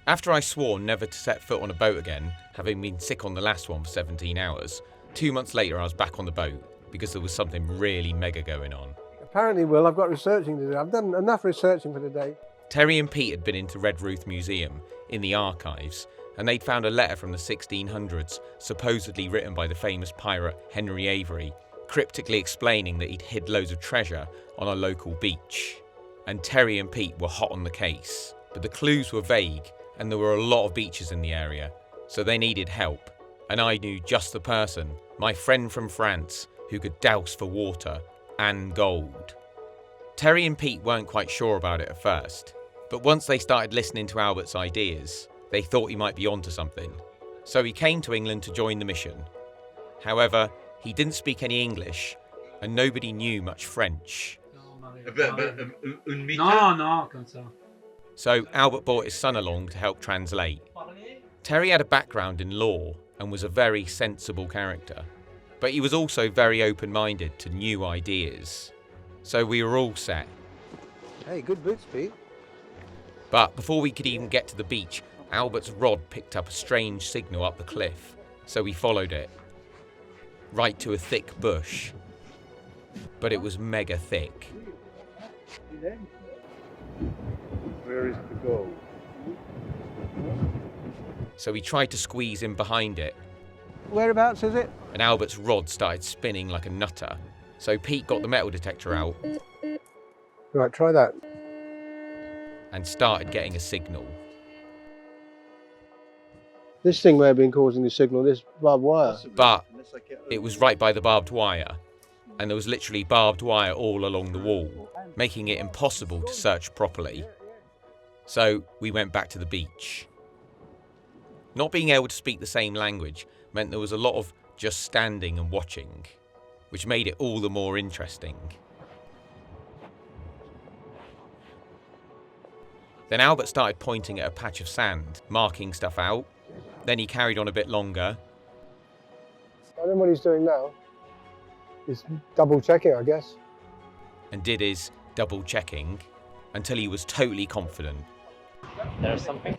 After I swore never to set foot on a boat again, having been sick on the last one for 17 hours, 2 months later I was back on the boat because there was something really mega going on. Apparently, Will, I've got researching to do. I've done enough researching for today. Terry and Pete had been into Redruth Museum in the archives, and they'd found a letter from the 1600s, supposedly written by the famous pirate Henry Avery, cryptically explaining that he'd hid loads of treasure on a local beach. And Terry and Pete were hot on the case, but the clues were vague and there were a lot of beaches in the area, so they needed help. And I knew just the person, my friend from France, who could douse for water and gold. Terry and Pete weren't quite sure about it at first, but once they started listening to Albert's ideas, they thought he might be onto something. So he came to England to join the mission. However, he didn't speak any English, and nobody knew much French. Non, comme ça. So Albert brought his son along to help translate. Terry had a background in law and was a very sensible character, but he was also very open-minded to new ideas. So we were all set. Hey, good boots, Pete. But before we could even get to the beach, Albert's rod picked up a strange signal up the cliff, so we followed it. Right to a thick bush. But it was mega thick. Where is the gold? So we tried to squeeze in behind it, Whereabouts is it? and Albert's rod started spinning like a nutter. So Pete got the metal detector out Right, try that. and started getting a signal. This thing may have been causing the signal, this barbed wire. But it was right by the barbed wire, and there was literally barbed wire all along the wall, making it impossible to search properly. So we went back to the beach. Not being able to speak the same language meant there was a lot of just standing and watching, which made it all the more interesting. Then Albert started pointing at a patch of sand, marking stuff out. Then he carried on a bit longer, I don't know what he's doing now. He's double checking, I guess. and did his double checking until he was totally confident. There's something.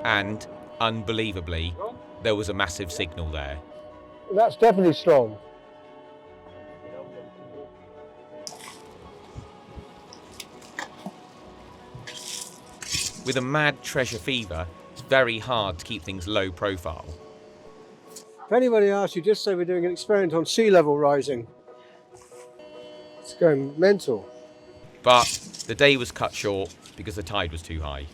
And, unbelievably, there was a massive signal there. That's definitely strong. With a mad treasure fever, it's very hard to keep things low profile. If anybody asks you, just say we're doing an experiment on sea level rising. It's going mental. But the day was cut short because the tide was too high.